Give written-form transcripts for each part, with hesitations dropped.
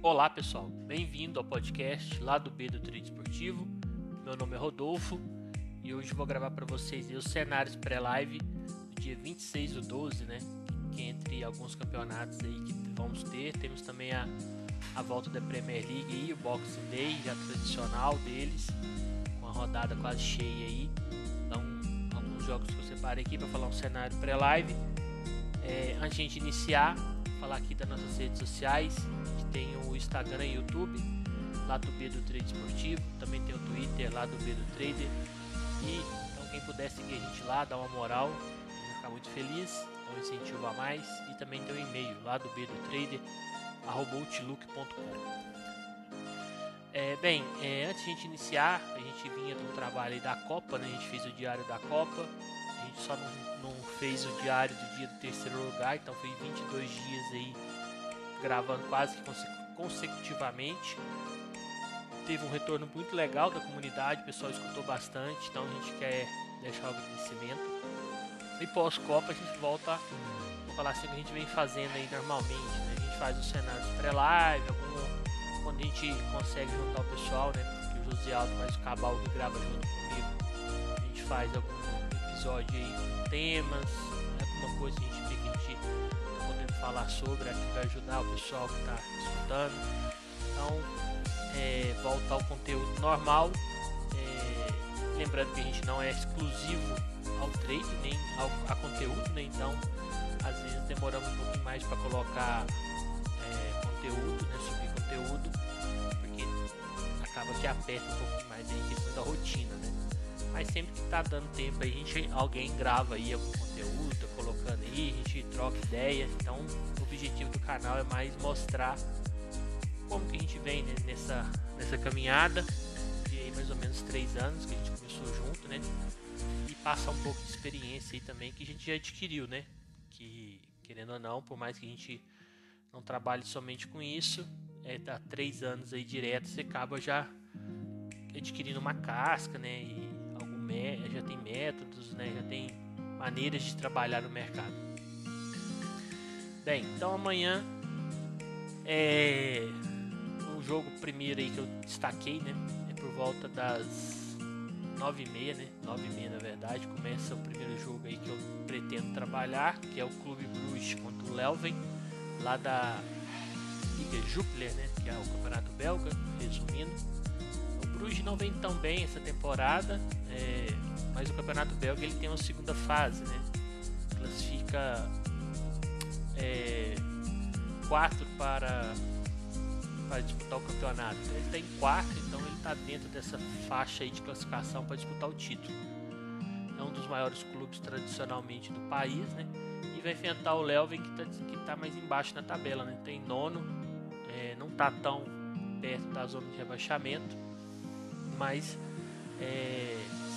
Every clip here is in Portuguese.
Olá pessoal, bem-vindo ao podcast lá do B do Trade Esportivo. Meu nome é Rodolfo e hoje vou gravar para vocês os cenários pré-live do dia 26/12, né? Que entre alguns campeonatos aí que vamos ter, temos também a volta da Premier League aí, o Boxing Day já tradicional deles, com a rodada quase cheia aí. Então, alguns jogos que eu separei aqui para falar um cenário pré-live. Antes de a gente iniciar, falar aqui das nossas redes sociais. A gente tem o Instagram e o YouTube, lá do B do Trade Esportivo. Também tem o Twitter, lá do B do Trader. E então quem puder seguir a gente lá, dar uma moral, a gente vai ficar muito feliz, então incentivo a mais. E também tem o e-mail lá do B do Trader, @outlook.com. Antes de a gente iniciar, a gente vinha de um trabalho aí da Copa, né? A gente fez o diário da Copa. A gente só não fez o diário do dia do terceiro lugar, então foi 22 dias aí gravando quase que consecutivamente. Teve um retorno muito legal da comunidade, o pessoal escutou bastante, então a gente quer deixar o agradecimento. E pós-Copa a gente volta a falar assim o que a gente vem fazendo aí normalmente, né? A gente faz os cenários pré-live, quando a gente consegue juntar o pessoal, né? Porque o José Aldo mais o Cabal que grava junto comigo, a gente faz algum episódio aí com temas, alguma coisa que a gente vê que a gente tá podendo falar sobre, que vai ajudar o pessoal que está escutando. Então, voltar ao conteúdo normal, lembrando que a gente não é exclusivo ao trade, nem a conteúdo, né? Então às vezes demoramos um pouquinho mais para colocar conteúdo, né? Subir conteúdo, porque acaba que aperta um pouquinho mais aí a questão da rotina, né? Mas sempre que tá dando tempo aí, alguém grava aí algum conteúdo, tá colocando aí, a gente troca ideias. Então o objetivo do canal é mais mostrar como que a gente vem, né, nessa caminhada de aí mais ou menos 3 anos que a gente começou junto, né? E passar um pouco de experiência aí também que a gente já adquiriu, né? Que, querendo ou não, por mais que a gente não trabalhe somente com isso, há 3 anos aí direto, você acaba já adquirindo uma casca, né? E já tem métodos, né? Já tem maneiras de trabalhar no mercado. Bem, então amanhã o jogo primeiro aí que eu destaquei, né? É por volta das 9h30, né? 9h30 na verdade, começa o primeiro jogo aí que eu pretendo trabalhar, que é o Clube Bruges contra o Leuven, lá da Liga Jupiler, né? Que é o campeonato belga, resumindo. O Bruges não vem tão bem essa temporada, mas o campeonato belga ele tem uma segunda fase, né? Classifica 4 para disputar o campeonato. Ele está em quarto, então ele está dentro dessa faixa aí de classificação para disputar o título. É um dos maiores clubes tradicionalmente do país, né? E vai enfrentar o Leuven que tá mais embaixo na tabela, né? Tem nono, não está tão perto da zona de rebaixamento, mas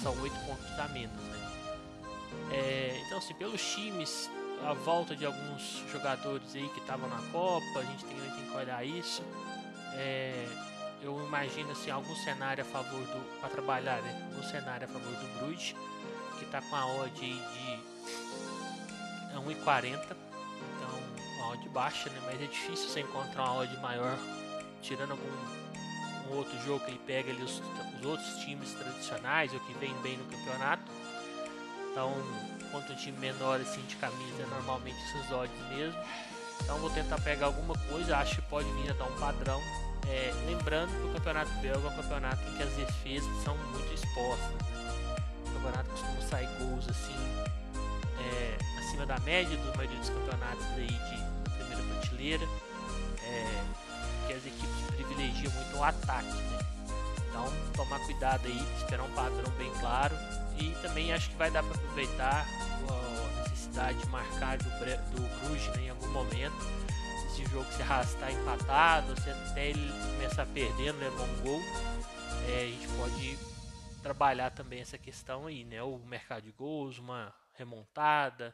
são 8 pontos a menos, né? Então assim, pelos times, a volta de alguns jogadores aí que estavam na Copa, a gente tem que olhar isso. Eu imagino assim, algum cenário a favor para trabalhar, né? Algum cenário a favor do Bruges, que está com a odd de 1,40, então uma odd baixa, né? Mas é difícil você encontrar uma odd maior, tirando um outro jogo que ele pega ali os outros times tradicionais ou que vem bem no campeonato. Então, quanto um time menor assim de camisa, normalmente essas odds mesmo. Então vou tentar pegar alguma coisa, acho que pode vir a dar um padrão. Lembrando que o campeonato belga é um campeonato em que as defesas são muito expostas, né? O campeonato costuma sair gols assim acima da média da maioria dos campeonatos aí de primeira prateleira, que as equipes privilegiam muito o ataque, né? Então tomar cuidado aí, esperar um padrão bem claro. E também acho que vai dar para aproveitar a necessidade de marcar do Bruges, né, em algum momento. Se o jogo se arrastar empatado, se até ele começar perdendo, levar um gol, a gente pode trabalhar também essa questão aí, né? O mercado de gols, uma remontada,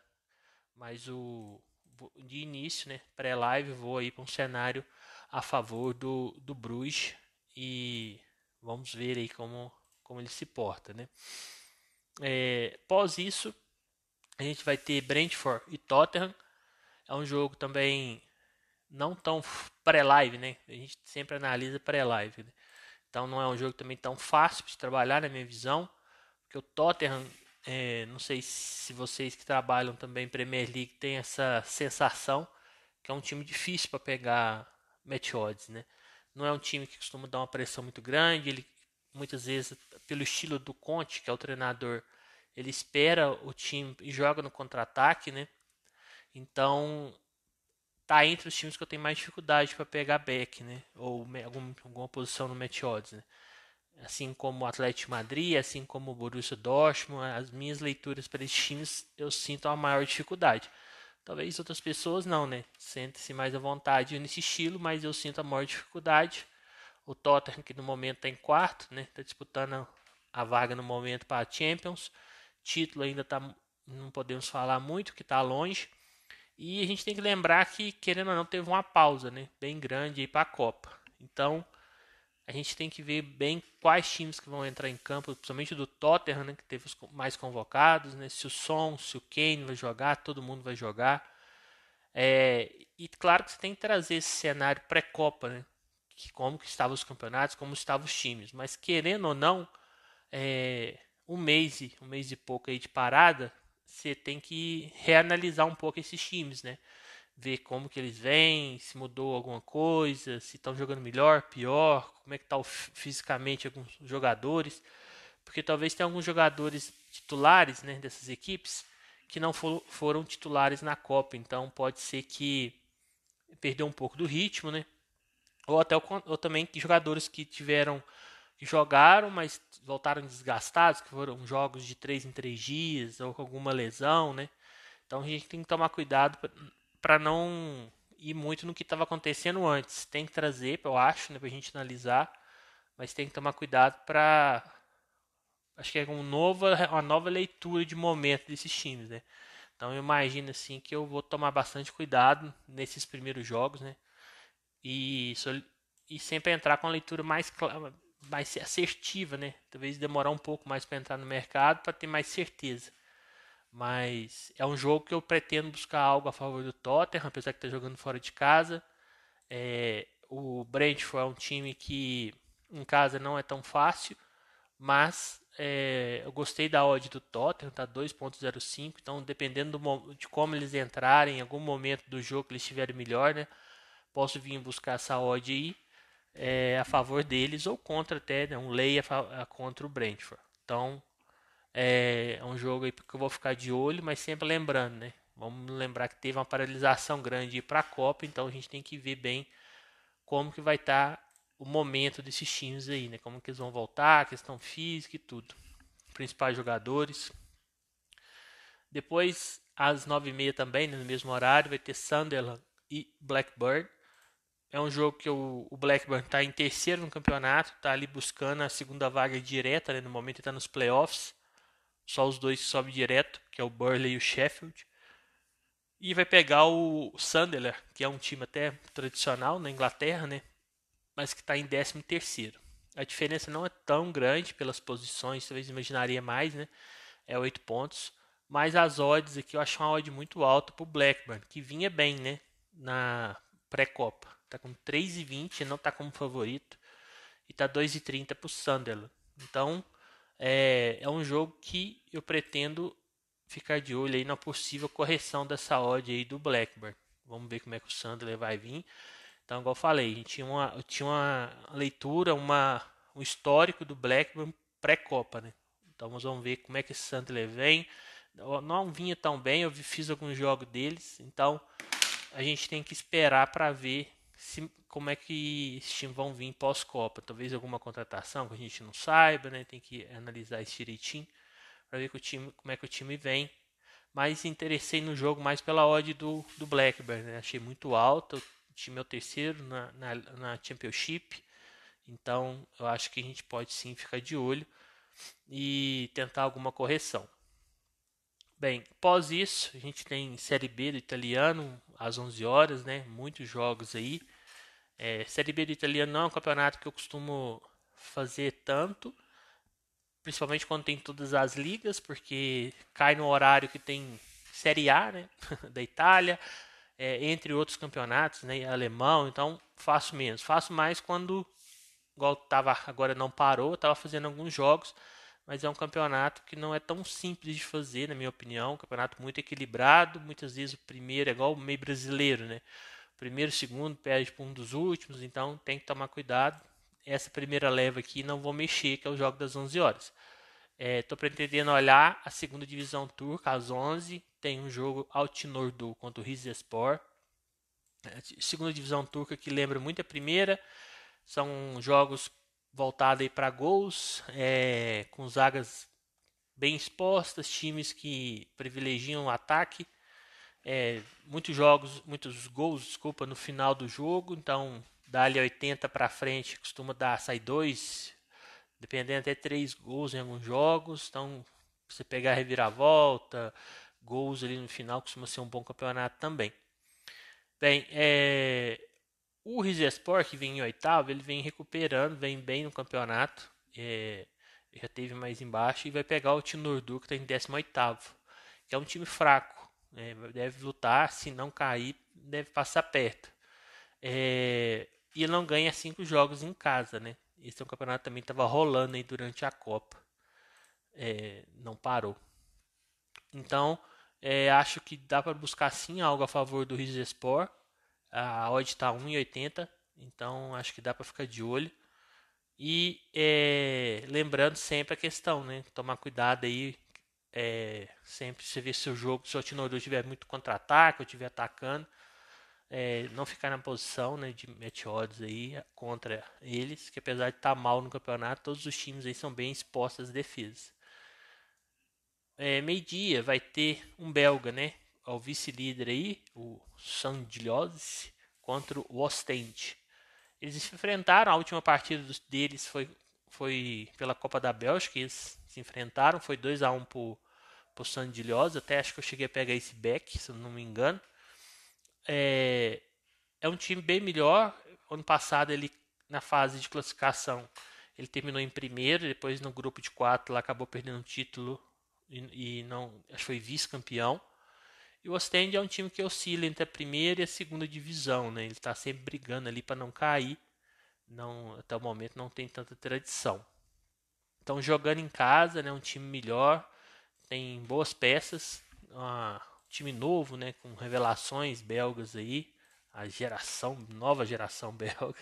mas de início, né, pré-live, vou aí para um cenário a favor do Bruges e vamos ver aí como ele se porta, né? Após isso, a gente vai ter Brentford e Tottenham. É um jogo também não tão pré-live, né? A gente sempre analisa pré-live, né? Então não é um jogo também tão fácil de trabalhar na minha visão, porque o Tottenham, não sei se vocês que trabalham também em Premier League têm essa sensação que é um time difícil para pegar match odds, né? Não é um time que costuma dar uma pressão muito grande, ele muitas vezes pelo estilo do Conte, que é o treinador, ele espera o time e joga no contra-ataque, né? Então tá entre os times que eu tenho mais dificuldade para pegar back, né? Ou alguma posição no match odds, né? Assim como o Atlético de Madrid, assim como o Borussia Dortmund, as minhas leituras para esses times eu sinto a maior dificuldade. Talvez outras pessoas não, né? Sentem-se mais à vontade nesse estilo, mas eu sinto a maior dificuldade. O Tottenham, que no momento está em quarto, né? Está disputando a vaga no momento para a Champions. Título ainda tá, não podemos falar muito, que está longe. E a gente tem que lembrar que, querendo ou não, teve uma pausa, né? Bem grande aí para a Copa. Então, a gente tem que ver bem quais times que vão entrar em campo, principalmente do Tottenham, né, que teve os mais convocados, né? Se o Son, se o Kane vai jogar, todo mundo vai jogar. E claro que você tem que trazer esse cenário pré-copa, né? Que como que estavam os campeonatos, como estavam os times. Mas querendo ou não, um mês e pouco aí de parada, você tem que reanalisar um pouco esses times, né? Ver como que eles vêm, se mudou alguma coisa, se estão jogando melhor, pior, como é que está fisicamente alguns jogadores, porque talvez tenha alguns jogadores titulares, né, dessas equipes que não foram titulares na Copa, então pode ser que perdeu um pouco do ritmo, né? Ou até ou também jogadores que jogaram, mas voltaram desgastados, que foram jogos de 3 em 3 dias ou com alguma lesão, né? Então a gente tem que tomar cuidado para não ir muito no que estava acontecendo antes. Tem que trazer, eu acho, né, para a gente analisar, mas tem que tomar cuidado para, acho que é uma nova leitura de momento desses times, né? Então eu imagino assim que eu vou tomar bastante cuidado nesses primeiros jogos, né? E, e sempre entrar com a leitura mais clara, mais assertiva, né? Talvez demorar um pouco mais para entrar no mercado para ter mais certeza. Mas é um jogo que eu pretendo buscar algo a favor do Tottenham, apesar de estar jogando fora de casa. O Brentford é um time que em casa não é tão fácil, mas eu gostei da odd do Tottenham, tá 2.05, então dependendo de como eles entrarem, em algum momento do jogo que eles estiverem melhor, né, posso vir buscar essa odd aí a favor deles ou contra até, né, um lay contra o Brentford. Então é um jogo aí que eu vou ficar de olho, mas sempre lembrando, né? Vamos lembrar que teve uma paralisação grande para a Copa, então a gente tem que ver bem como que vai estar o momento desses times aí, né? Como que eles vão voltar, questão física e tudo. Principais jogadores. Depois, às 9h30 também, né, no mesmo horário, vai ter Sunderland e Blackburn. É um jogo que o Blackburn está em terceiro no campeonato, está ali buscando a segunda vaga direta, né? No momento está nos playoffs. Só os dois que sobem direto, que é o Burnley e o Sheffield. E vai pegar o Sunderland, que é um time até tradicional na Inglaterra, né? Mas que está em 13º. A diferença não é tão grande pelas posições, talvez imaginaria mais, né? É 8 pontos. Mas as odds aqui eu acho uma odd muito alta para o Blackburn, que vinha bem, né? Na pré-copa. Tá com 3,20, não tá como favorito. E tá 2,30 para o Sunderland. Então, é um jogo que eu pretendo ficar de olho aí na possível correção dessa odd aí do Blackburn. Vamos ver como é que o Sunderland vai vir. Então, igual eu falei, a gente tinha uma leitura, um histórico do Blackburn pré-Copa, né? Então, vamos ver como é que esse Sunderland vem. Não vinha tão bem, eu fiz alguns jogos deles, então a gente tem que esperar para ver como é que esses times vão vir pós-Copa. Talvez alguma contratação que a gente não saiba, né? Tem que analisar isso direitinho para ver como é que o time vem. Mas interessei no jogo mais pela odd do Blackburn, né? Achei muito alta. O time é o terceiro na Championship. Então eu acho que a gente pode sim ficar de olho e tentar alguma correção. Bem, após isso, a gente tem Série B do italiano às 11 horas, né? Muitos jogos aí. Série B do italiano não é um campeonato que eu costumo fazer tanto, principalmente quando tem todas as ligas, porque cai no horário que tem Série A, né, da Itália, entre outros campeonatos, né, alemão, então faço menos. Faço mais quando, igual tava, agora não parou, estava fazendo alguns jogos, mas é um campeonato que não é tão simples de fazer, na minha opinião. Um campeonato muito equilibrado, muitas vezes o primeiro é igual o meio brasileiro, né? O primeiro, o segundo perde para um dos últimos, então tem que tomar cuidado. Essa primeira leva aqui não vou mexer, que é o jogo das 11 horas. Estou pretendendo olhar a segunda divisão turca às 11. Tem um jogo Altinordü contra o Rizespor. Segunda divisão turca que lembra muito a primeira. São jogos voltados para gols, com zagas bem expostas, times que privilegiam o ataque. Muitos gols, desculpa, no final do jogo. Então, dali 80 para frente, costuma sair dois, dependendo até 3 gols em alguns jogos. Então, você pegar a reviravolta, gols ali no final, costuma ser um bom campeonato também. Bem, o Rizespor, que vem em oitavo, ele vem recuperando, vem bem no campeonato. Já teve mais embaixo e vai pegar o Tinurdu, que está em 18º, que é um time fraco. Deve lutar, se não cair, deve passar perto. E ele não ganha 5 jogos em casa, né? Esse é um campeonato também que estava rolando aí durante a Copa. Não parou. Então, acho que dá para buscar sim algo a favor do Rizespor. A odd está 1,80, então acho que dá para ficar de olho. E lembrando sempre a questão, né? Tomar cuidado aí. Sempre você vê se o jogo, se o Tinoru estiver muito contra-ataque ou estiver atacando, não ficar na posição, né, de match odds aí contra eles, que apesar de estar mal no campeonato, todos os times aí são bem expostos às defesas. Meio-dia vai ter um belga, né? O vice-líder aí, o Sandilhose, contra o Ostende. Eles se enfrentaram, a última partida deles foi pela Copa da Bélgica, eles se enfrentaram, foi 2-1 pro Sandilhose, até acho que eu cheguei a pegar esse back, se eu não me engano. É um time bem melhor. Ano passado ele, na fase de classificação, ele terminou em primeiro, depois no grupo de 4 lá acabou perdendo o título e não, acho que foi vice-campeão. E o Ostende é um time que oscila entre a primeira e a segunda divisão, né? Ele está sempre brigando ali para não cair. Não, até o momento não tem tanta tradição. Então jogando em casa, né, um time melhor, tem boas peças, um time novo, né, com revelações belgas aí, nova geração belga,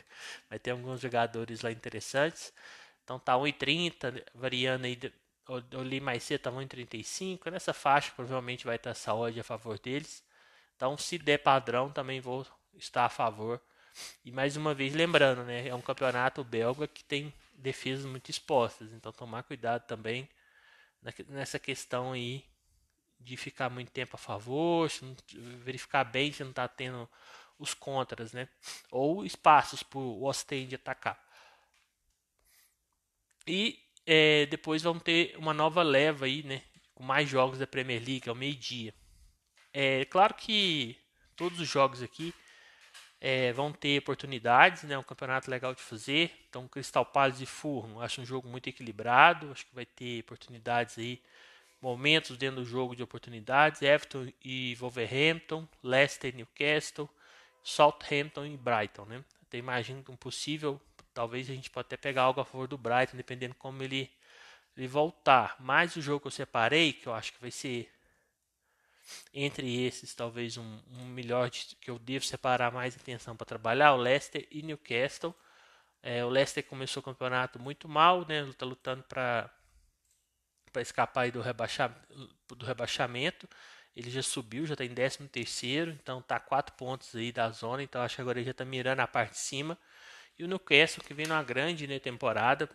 vai ter alguns jogadores lá interessantes. Então tá 1,30, variando aí, eu li mais cedo, tá 1,35, nessa faixa provavelmente vai estar essa odd a favor deles. Então se der padrão também vou estar a favor. E mais uma vez lembrando, né, é um campeonato belga que tem defesas muito expostas, então tomar cuidado também nessa questão aí de ficar muito tempo a favor, verificar bem se não está tendo os contras, né? Ou espaços para o Ostende atacar. E depois vamos ter uma nova leva aí, né? Com mais jogos da Premier League ao meio-dia. Claro que todos os jogos aqui vão ter oportunidades, né? Um campeonato legal de fazer. Então, Crystal Palace e Fulham, acho um jogo muito equilibrado. Acho que vai ter oportunidades aí, momentos dentro do jogo de oportunidades. Everton e Wolverhampton, Leicester e Newcastle, Southampton e Brighton, né? Até imagino que um possível, talvez a gente pode até pegar algo a favor do Brighton, dependendo como ele voltar. Mas o jogo que eu separei, que eu acho que vai ser entre esses, talvez um melhor que eu devo separar mais atenção para trabalhar, o Leicester e Newcastle. O Leicester começou o campeonato muito mal, né? Está lutando para escapar do rebaixamento. Ele já subiu, já está em 13º, então está 4 pontos aí da zona, então acho que agora ele já está mirando a parte de cima. E o Newcastle, que vem numa grande, né, temporada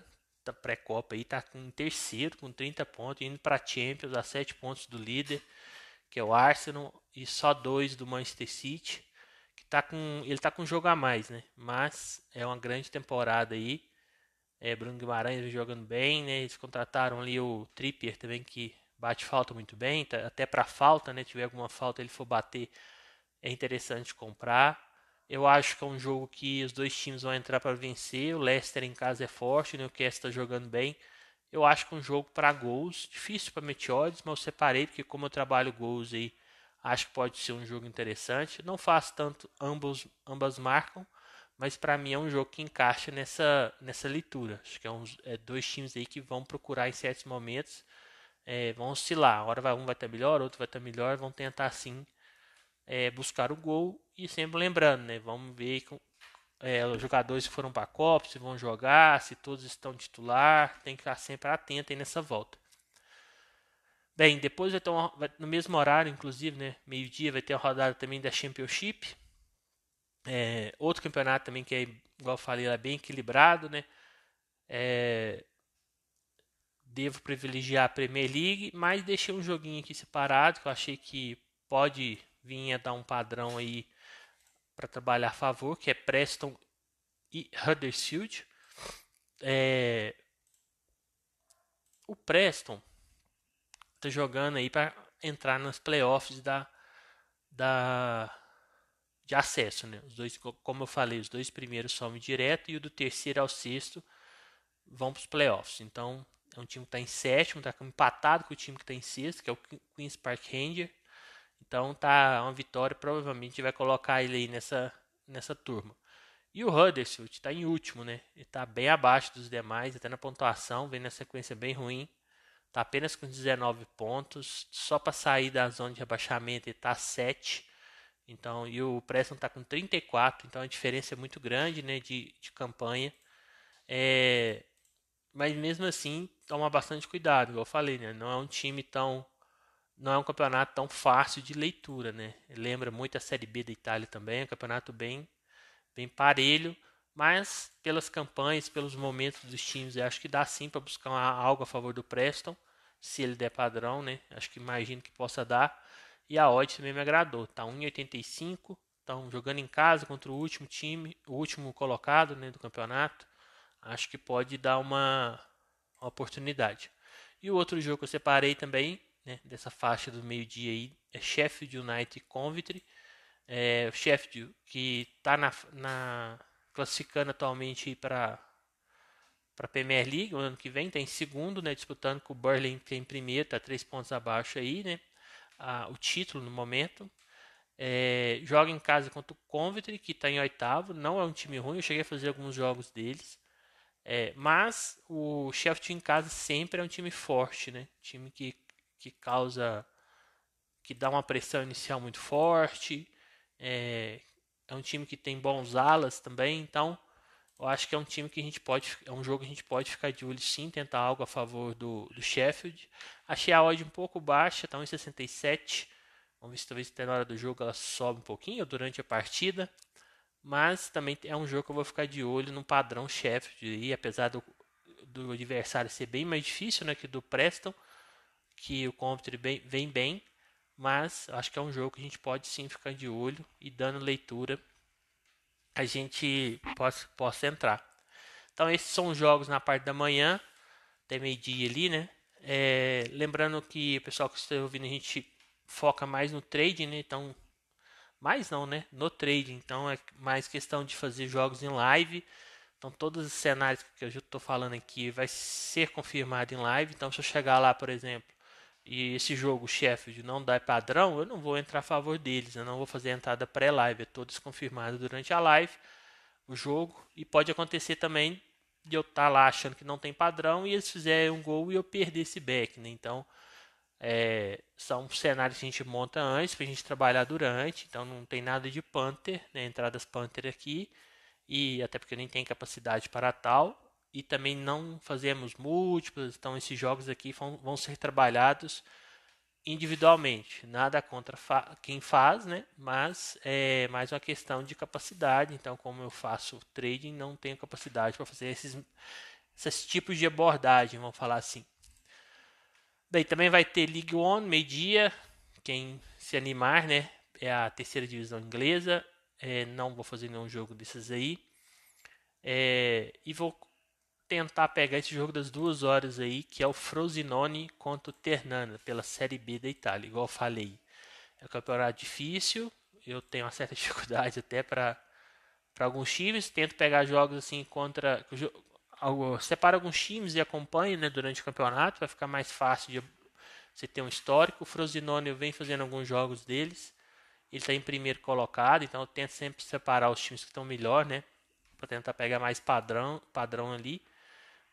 da pré-copa aí, está em terceiro com 30 pontos, indo para a Champions, a 7 pontos do líder, que é o Arsenal, e só 2 do Manchester City, que ele está com um jogo a mais, né? Mas é uma grande temporada aí. Bruno Guimarães jogando bem, né? Eles contrataram ali o Trippier também, que bate falta muito bem, até para falta, né? Se tiver alguma falta ele for bater, é interessante comprar. Eu acho que é um jogo que os dois times vão entrar para vencer. O Leicester em casa é forte, o Newcastle está jogando bem. Eu acho que é um jogo para gols, difícil para meteodes, mas eu separei porque como eu trabalho gols aí Acho que pode ser um jogo interessante. Não faço tanto, ambas marcam, mas para mim é um jogo que encaixa nessa leitura. Acho que dois times aí que vão procurar em certos momentos, vão oscilar. Um vai estar melhor, outro vai estar melhor, vão tentar assim buscar o gol. E sempre lembrando, né? Vamos ver os jogadores que foram para a Copa, se vão jogar, se todos estão titular. Tem que estar sempre atento aí nessa volta. Bem, depois no mesmo horário, inclusive, né? Meio-dia, vai ter a rodada também da Championship. Outro campeonato também que é, igual eu falei, é bem equilibrado, né? Devo privilegiar a Premier League, mas deixei um joguinho aqui separado que eu achei que pode vir a dar um padrão aí para trabalhar a favor, que é Preston e Huddersfield. O Preston tá jogando aí para entrar nas playoffs de acesso, né? Os dois, como eu falei, os dois primeiros somem direto e o do terceiro ao sexto vão para os playoffs. Então, é um time que está em sétimo, está empatado com o time que está em sexto, que é o Queen's Park Rangers. Então, tá uma vitória, provavelmente vai colocar ele aí nessa turma. E o Huddersfield está em último, né? Ele está bem abaixo dos demais, até na pontuação, vem na sequência bem ruim. Está apenas com 19 pontos, só para sair da zona de rebaixamento ele está 7. Então, e o Preston está com 34, então a diferença é muito grande, né, de campanha. Mas mesmo assim, toma bastante cuidado, igual eu falei, né? Não é um campeonato tão fácil de leitura, né? Lembra muito a Série B da Itália também, é um campeonato bem parelho, mas pelas campanhas, pelos momentos dos times, eu acho que dá sim para buscar algo a favor do Preston, se ele der padrão, né? Acho que imagino que possa dar. E a odd também me agradou, tá 1,85, estão jogando em casa contra o último time, o último colocado, né, do campeonato. Acho que pode dar uma oportunidade. E o outro jogo que eu separei também, né, dessa faixa do meio-dia aí, é Sheffield United e Coventry. O Sheffield que está classificando atualmente para a Premier League o ano que vem, está em segundo, né, disputando com o Burnley que é em primeiro, está 3 pontos abaixo aí, né, o título no momento. Joga em casa contra o Coventry, que está em oitavo, não é um time ruim, eu cheguei a fazer alguns jogos deles. Mas o Sheffield em casa sempre é um time forte, né? Time que causa, que dá uma pressão inicial muito forte. É um time que tem bons alas também, então eu acho que é um time que é um jogo que a gente pode ficar de olho sim, tentar algo a favor do Sheffield. Achei a odd um pouco baixa, está 1,67. Vamos ver se talvez até na hora do jogo ela sobe um pouquinho durante a partida. Mas também é um jogo que eu vou ficar de olho no padrão Sheffield. E apesar do adversário ser bem mais difícil, né, que do Preston, que o Coventry vem bem. Mas acho que é um jogo que a gente pode sim ficar de olho e dando leitura a gente possa entrar. Então esses são os jogos na parte da manhã, até meio-dia ali, né? Lembrando que o pessoal que está ouvindo a gente foca mais no trading, né? Então mais não, né? No trading. Então é mais questão de fazer jogos em live. Então todos os cenários que eu estou falando aqui vai ser confirmado em live. Então se eu chegar lá, por exemplo, e esse jogo Sheffield não dá padrão, eu não vou entrar a favor deles. Eu não vou fazer a entrada pré-live. É todo desconfirmado durante a live, o jogo. E pode acontecer também de eu estar lá achando que não tem padrão e eles fizerem um gol e eu perder esse back, né? Então são cenários que a gente monta antes para a gente trabalhar durante, então não tem nada de Panther, né, entradas Panther aqui, e até porque nem tem capacidade para tal, e também não fazemos múltiplos, então esses jogos aqui vão ser trabalhados individualmente, nada contra quem faz, né, mas é mais uma questão de capacidade, então como eu faço trading, não tenho capacidade para fazer esses tipos de abordagem, vamos falar assim. Daí também vai ter League One, meio-dia. Quem se animar, né? É a terceira divisão inglesa. Não vou fazer nenhum jogo desses aí. E vou tentar pegar esse jogo das 2 horas aí, que é o Frosinone contra o Ternana, pela Série B da Itália. Igual eu falei, é um campeonato difícil. Eu tenho uma certa dificuldade até para alguns times. Tento pegar jogos assim contra. Separo alguns times e acompanho, né, durante o campeonato. Vai ficar mais fácil de você tem um histórico. O Frosinone, eu venho fazendo alguns jogos deles. Ele está em primeiro colocado, então eu tento sempre separar os times que estão melhor, né? Para tentar pegar mais padrão ali,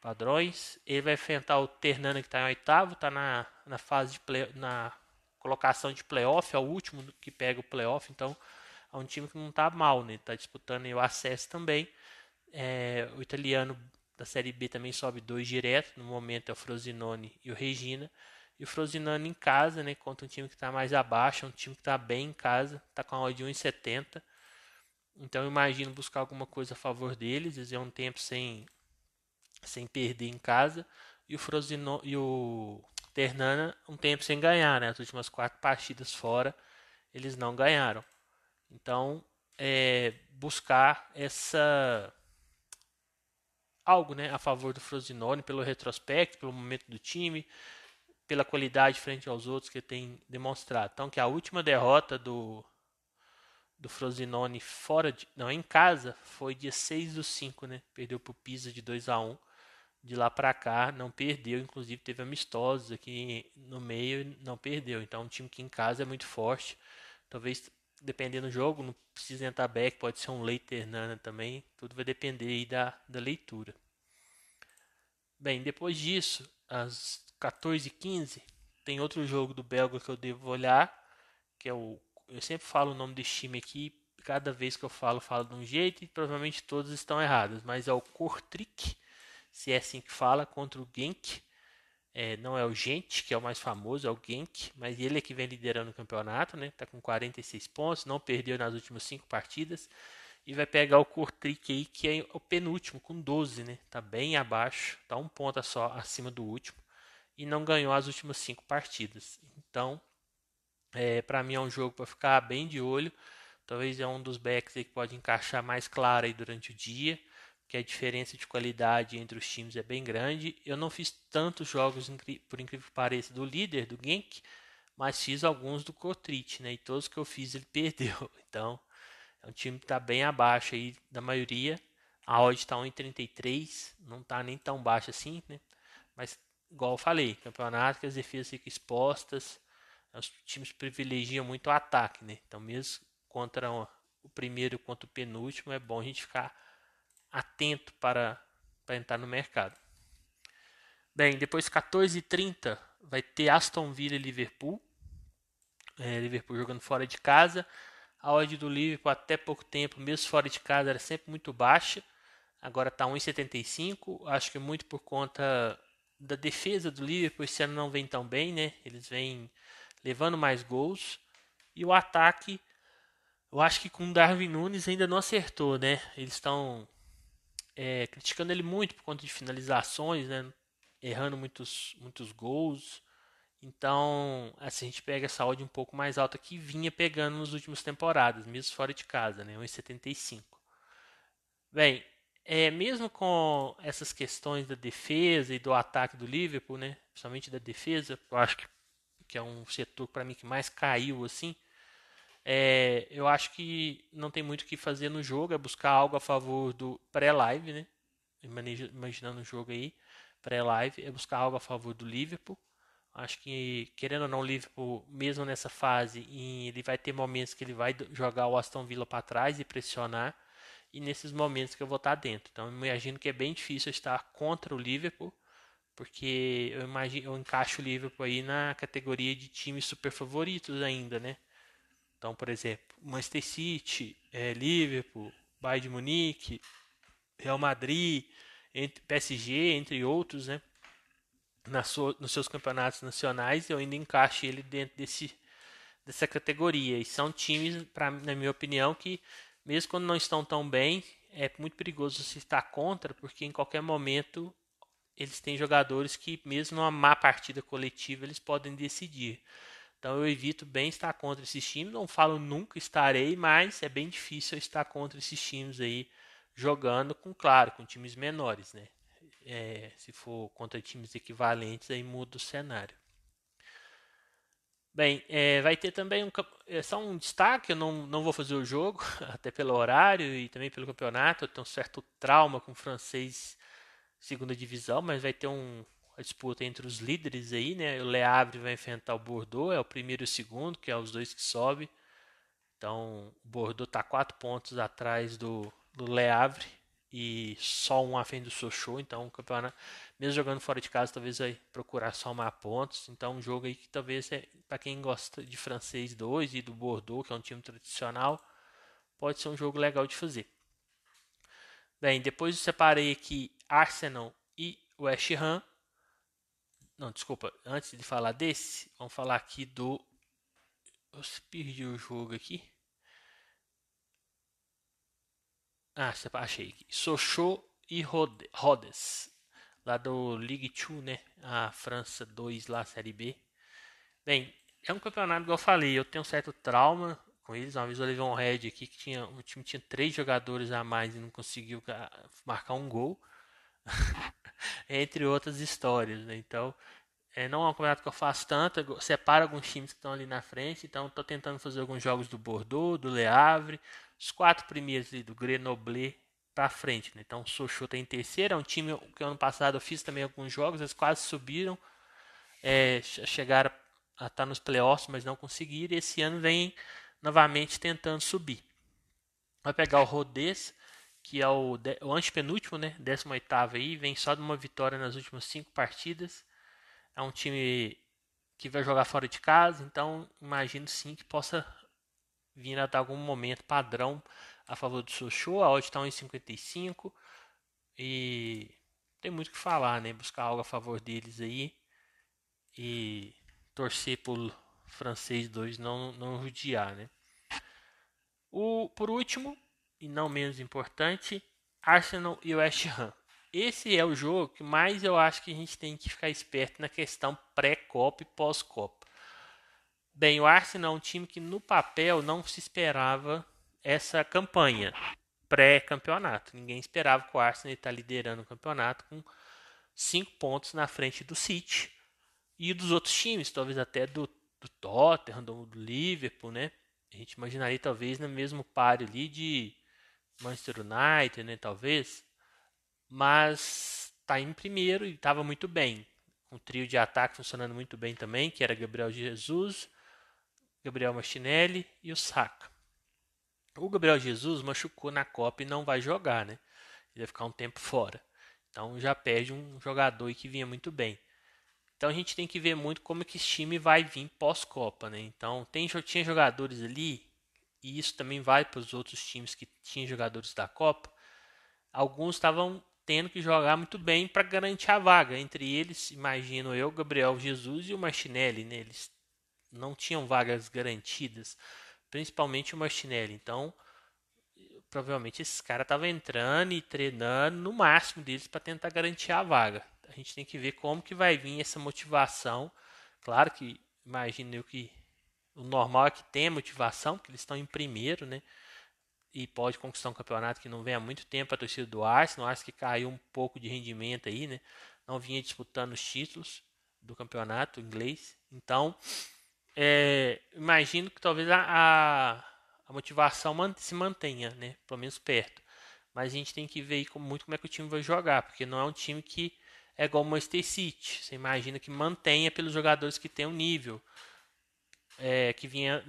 padrões. Ele vai enfrentar o Ternana que está em oitavo, está na fase de na colocação de playoff, é o último que pega o playoff, então é um time que não está mal, né? Está disputando o acesso também. O italiano da Série B também sobe 2 direto, no momento é o Frosinone e o Regina. E o Frosinone em casa, né, contra um time que está mais abaixo, é um time que está bem em casa, está com a odd de 1,70. Então eu imagino buscar alguma coisa a favor deles, eles é um tempo sem perder em casa. E o Frosinone e o Ternana um tempo sem ganhar, né? As últimas 4 partidas fora, eles não ganharam. Então, buscar algo, né, a favor do Frosinone pelo retrospecto, pelo momento do time, pela qualidade frente aos outros que ele tem demonstrado. Então, que a última derrota do Frosinone não, em casa foi dia 6/5, né? Perdeu pro Pisa de 2-1. De lá para cá não perdeu, inclusive teve amistosos aqui no meio e não perdeu. Então, um time que em casa é muito forte. Talvez dependendo do jogo, não precisa entrar back, pode ser um Leiter Nana também. Tudo vai depender aí da leitura. Bem, depois disso, às 14h15, tem outro jogo do Belga que eu devo olhar, que é o. Eu sempre falo o nome desse time aqui, cada vez que eu falo de um jeito e provavelmente todos estão errados, mas é o Kortrijk, se é assim que fala, contra o Genk. Não é o Gente, que é o mais famoso, é o Genk, mas ele é que vem liderando o campeonato, né? Tá com 46 pontos, não perdeu nas últimas 5 partidas. E vai pegar o Kortrijk aí, que é o penúltimo, com 12, né? Tá bem abaixo, tá um ponto só acima do último. E não ganhou as últimas 5 partidas. Então, para mim é um jogo para ficar bem de olho. Talvez é um dos backs aí que pode encaixar mais claro aí durante o dia, que a diferença de qualidade entre os times é bem grande. Eu não fiz tantos jogos, por incrível que pareça, do líder, do Genk, mas fiz alguns do Kortrijk, né? E todos que eu fiz ele perdeu. Então, é um time que está bem abaixo aí da maioria. A odd está 1,33, não está nem tão baixa assim, né? Mas, igual eu falei, campeonato que as defesas ficam expostas, os times privilegiam muito o ataque, né? Então, mesmo contra o primeiro, contra o penúltimo, é bom a gente ficar atento para entrar no mercado. Bem, depois 14h30 vai ter Aston Villa e Liverpool. Liverpool jogando fora de casa. A odd do Liverpool até pouco tempo, mesmo fora de casa, era sempre muito baixa. Agora está 1,75. Acho que muito por conta da defesa do Liverpool. Esse ano não vem tão bem, né? Eles vêm levando mais gols. E o ataque, eu acho que com o Darwin Núñez ainda não acertou, né? Eles estão criticando ele muito por conta de finalizações, né? Errando muitos gols. Então, assim, a gente pega essa odd um pouco mais alta que vinha pegando nas últimas temporadas, mesmo fora de casa, né? 1,75. Bem, mesmo com essas questões da defesa e do ataque do Liverpool, né? Principalmente da defesa, eu acho que é um setor para mim que mais caiu assim. Eu acho que não tem muito o que fazer no jogo, é buscar algo a favor do pré-live, né? Imaginando o jogo aí, pré-live, é buscar algo a favor do Liverpool. Acho que, querendo ou não, o Liverpool, mesmo nessa fase, ele vai ter momentos que ele vai jogar o Aston Villa para trás e pressionar, e nesses momentos que eu vou estar dentro. Então, eu imagino que é bem difícil estar contra o Liverpool, porque eu encaixo o Liverpool aí na categoria de times super favoritos ainda, né? Então, por exemplo, Manchester City, Liverpool, Bayern de Munique, Real Madrid, PSG, entre outros, né? Nos seus campeonatos nacionais, eu ainda encaixo ele dentro dessa categoria. E são times, na minha opinião, que mesmo quando não estão tão bem, é muito perigoso se estar contra, porque em qualquer momento eles têm jogadores que, mesmo numa má partida coletiva, eles podem decidir. Então eu evito bem estar contra esses times. Não falo nunca estarei, mas é bem difícil eu estar contra esses times aí, jogando claro, com times menores, né? Se for contra times equivalentes, aí muda o cenário. Bem, vai ter também só um destaque, eu não vou fazer o jogo, até pelo horário e também pelo campeonato. Eu tenho um certo trauma com o francês segunda divisão, mas vai ter a disputa entre os líderes aí, né? O Le Havre vai enfrentar o Bordeaux, é o primeiro e o segundo, que é os dois que sobem. Então, o Bordeaux está 4 pontos atrás do Le Havre e só um à frente do Sochaux. Então, o campeonato, mesmo jogando fora de casa, talvez vai procurar somar pontos. Então, um jogo aí que talvez é para quem gosta de francês 2 e do Bordeaux, que é um time tradicional, pode ser um jogo legal de fazer. Bem, depois eu separei aqui Arsenal e West Ham. Não, desculpa, antes de falar desse, vamos falar aqui do. Eu perdi o jogo aqui. Ah, achei aqui. Sochaux e Rodez. Lá do Ligue 2, né? A França 2 lá, Série B. Bem, é um campeonato, igual eu falei, eu tenho um certo trauma com eles. Uma vez eu levei um head aqui que o time tinha 3 jogadores a mais e não conseguiu marcar um gol. Entre outras histórias, né? Então, não é um campeonato que eu faço tanto, eu separo alguns times que estão ali na frente, então estou tentando fazer alguns jogos do Bordeaux, do Le Havre, os 4 primeiros ali, do Grenoble para frente, né? Então o Sochaux está em terceiro, é um time que ano passado eu fiz também alguns jogos, eles quase subiram, chegaram a estar nos playoffs, mas não conseguiram, e esse ano vem novamente tentando subir. Vai pegar o Rodez, que é o antepenúltimo, né? 18º aí, vem só de uma vitória nas últimas 5 partidas. É um time que vai jogar fora de casa, então imagino sim que possa vir a dar algum momento padrão a favor do Sochaux. A odd está 1,55 e tem muito o que falar, né? Buscar algo a favor deles aí e torcer por francês 2 não judiar, né? Por último, e não menos importante, Arsenal e West Ham. Esse é o jogo que mais eu acho que a gente tem que ficar esperto na questão pré-Copa e pós-Copa. Bem, o Arsenal é um time que no papel não se esperava essa campanha pré-campeonato. Ninguém esperava que o Arsenal estaria liderando o campeonato com 5 pontos na frente do City e dos outros times, talvez até do Tottenham, do Liverpool, né? A gente imaginaria talvez no mesmo páreo ali de Manchester United, né? Talvez, mas está em primeiro e estava muito bem. Um trio de ataque funcionando muito bem também, que era Gabriel Jesus, Gabriel Martinelli e o Saka. O Gabriel Jesus machucou na Copa e não vai jogar, né? Ele vai ficar um tempo fora. Então já perde um jogador que vinha muito bem. Então a gente tem que ver muito como que esse time vai vir pós-Copa, né? Então tinha jogadores ali, e isso também vai para os outros times que tinham jogadores da Copa. Alguns estavam tendo que jogar muito bem para garantir a vaga. Entre eles, imagino eu, Gabriel Jesus e o Martinelli, né? Eles não tinham vagas garantidas, principalmente o Martinelli. Então, provavelmente esses caras estavam entrando e treinando no máximo deles para tentar garantir a vaga. A gente tem que ver como que vai vir essa motivação. Claro que imagino eu que o normal é que tenha motivação, porque eles estão em primeiro, né? E pode conquistar um campeonato que não vem há muito tempo a torcida do Arsenal. O Arsenal que caiu um pouco de rendimento aí, né? Não vinha disputando os títulos do campeonato inglês. Então, imagino que talvez a motivação se mantenha, né? Pelo menos perto. Mas a gente tem que ver aí muito como é que o time vai jogar, porque não é um time que é igual o Manchester City. Você imagina que mantenha pelos jogadores que tem um nível que vinha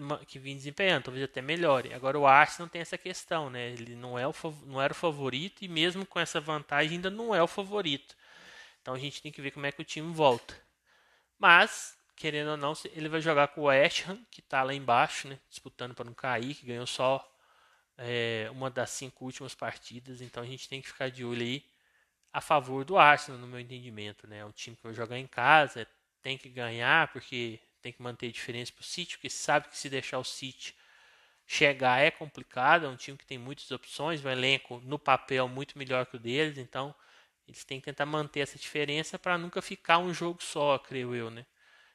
desempenhando, talvez até melhore. Agora o Arsenal tem essa questão, né? Ele não era o favorito e mesmo com essa vantagem ainda não é o favorito. Então a gente tem que ver como é que o time volta. Mas, querendo ou não, ele vai jogar com o West Ham, que está lá embaixo, né? Disputando para não cair, que ganhou só uma das 5 últimas partidas. Então a gente tem que ficar de olho aí a favor do Arsenal, no meu entendimento, né? É um time que vai jogar em casa, tem que ganhar, porque tem que manter a diferença para o City, porque sabe que se deixar o City chegar é complicado, é um time que tem muitas opções, um elenco no papel muito melhor que o deles, então eles têm que tentar manter essa diferença para nunca ficar um jogo só, creio eu, né?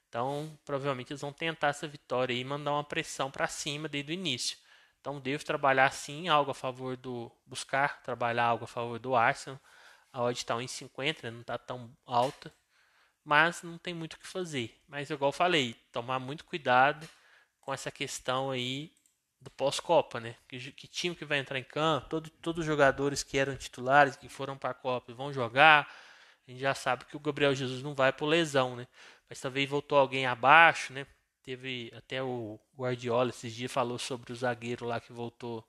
Então, provavelmente eles vão tentar essa vitória e mandar uma pressão para cima desde o início. Então, devo trabalhar sim algo a favor buscar trabalhar algo a favor do Arsenal. A odd está 1,50, né? Não está tão alta, mas não tem muito o que fazer. Mas igual eu falei, tomar muito cuidado com essa questão aí do pós-Copa, né? Que time que vai entrar em campo, todos os jogadores que eram titulares, que foram para a Copa vão jogar, a gente já sabe que o Gabriel Jesus não vai por lesão, né? Mas talvez voltou alguém abaixo, né? Teve até o Guardiola esses dias falou sobre o zagueiro lá que voltou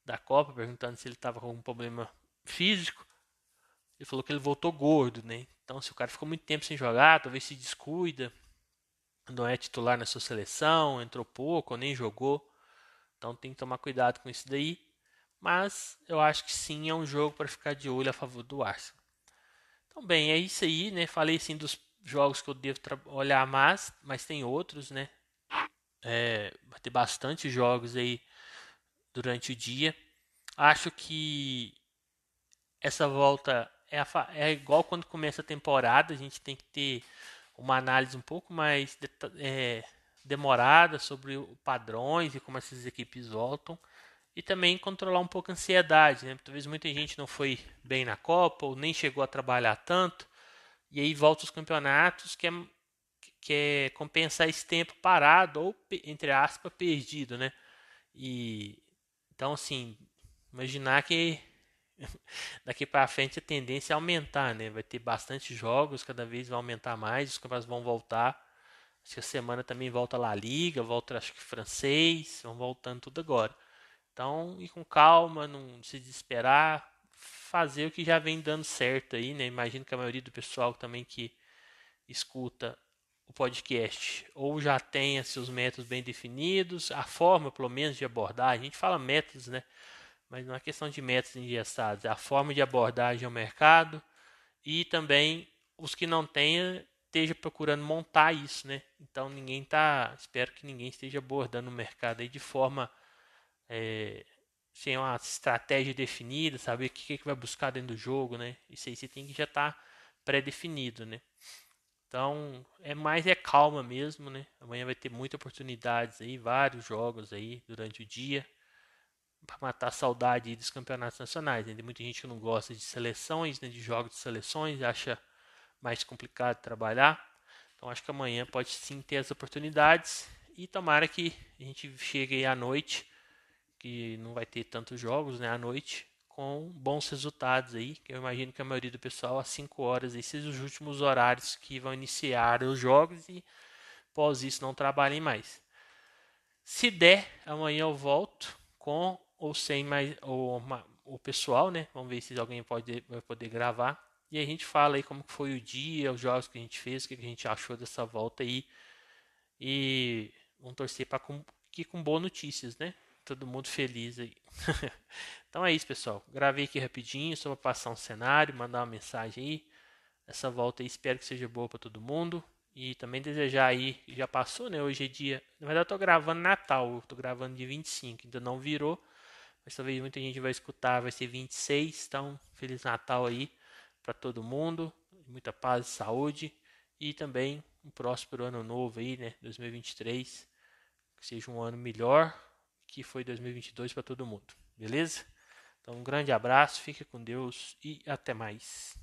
da Copa, perguntando se ele estava com algum problema físico. Ele falou que ele voltou gordo, né? Então, se o cara ficou muito tempo sem jogar, talvez se descuida, não é titular na sua seleção, entrou pouco ou nem jogou. Então tem que tomar cuidado com isso daí. Mas eu acho que sim, é um jogo para ficar de olho a favor do Arsenal. Então, bem, é isso aí, né? Falei assim dos jogos que eu devo olhar mais, mas tem outros, né? Vai ter bastante jogos aí durante o dia. Acho que essa volta é igual quando começa a temporada, a gente tem que ter uma análise um pouco mais demorada sobre padrões e como essas equipes voltam. E também controlar um pouco a ansiedade, né? Talvez muita gente não foi bem na Copa ou nem chegou a trabalhar tanto. E aí volta os campeonatos, que é compensar esse tempo parado ou, entre aspas, perdido, né? E então, assim, imaginar que daqui para frente a tendência é aumentar, né? Vai ter bastante jogos, cada vez vai aumentar mais, os campeonatos vão voltar. Acho que a semana também volta lá a Liga, volta acho que francês, vão voltando tudo agora. Então, ir com calma, não se desesperar, fazer o que já vem dando certo aí, né? Imagino que a maioria do pessoal também que escuta o podcast ou já tenha seus métodos bem definidos, a forma, pelo menos, de abordar. A gente fala métodos, né? Mas não é questão de métodos engessados, é a forma de abordagem ao mercado e também os que não tenha esteja procurando montar isso, né? Então espero que ninguém esteja abordando o mercado aí de forma sem uma estratégia definida, saber o que vai buscar dentro do jogo, né? Isso aí você tem que já estar pré-definido, né? Então, é calma mesmo, né? Amanhã vai ter muitas oportunidades aí, vários jogos aí durante o dia para matar a saudade dos campeonatos nacionais, né? Tem muita gente que não gosta de seleções, né, de jogos de seleções, acha mais complicado trabalhar. Então, acho que amanhã pode sim ter as oportunidades e tomara que a gente chegue aí à noite, que não vai ter tantos jogos, né, à noite, com bons resultados aí, que eu imagino que a maioria do pessoal às 5 horas aí sejam os últimos horários que vão iniciar os jogos e após isso não trabalhem mais. Se der, amanhã eu volto com ou sem mais o pessoal, né? Vamos ver se alguém vai poder gravar. E a gente fala aí como foi o dia, os jogos que a gente fez, o que a gente achou dessa volta aí. E vamos torcer para que com boas notícias, né? Todo mundo feliz aí. Então é isso, pessoal. Gravei aqui rapidinho, só para passar um cenário, mandar uma mensagem aí. Essa volta aí espero que seja boa para todo mundo. E também desejar aí, já passou, né? Hoje é dia. Na verdade, eu tô gravando Natal, eu tô gravando de 25, ainda não virou. Mas talvez muita gente vai escutar, vai ser 26. Então, Feliz Natal aí para todo mundo. Muita paz e saúde. E também um próspero ano novo aí, né? 2023. Que seja um ano melhor que foi 2022 para todo mundo. Beleza? Então, um grande abraço, fique com Deus e até mais.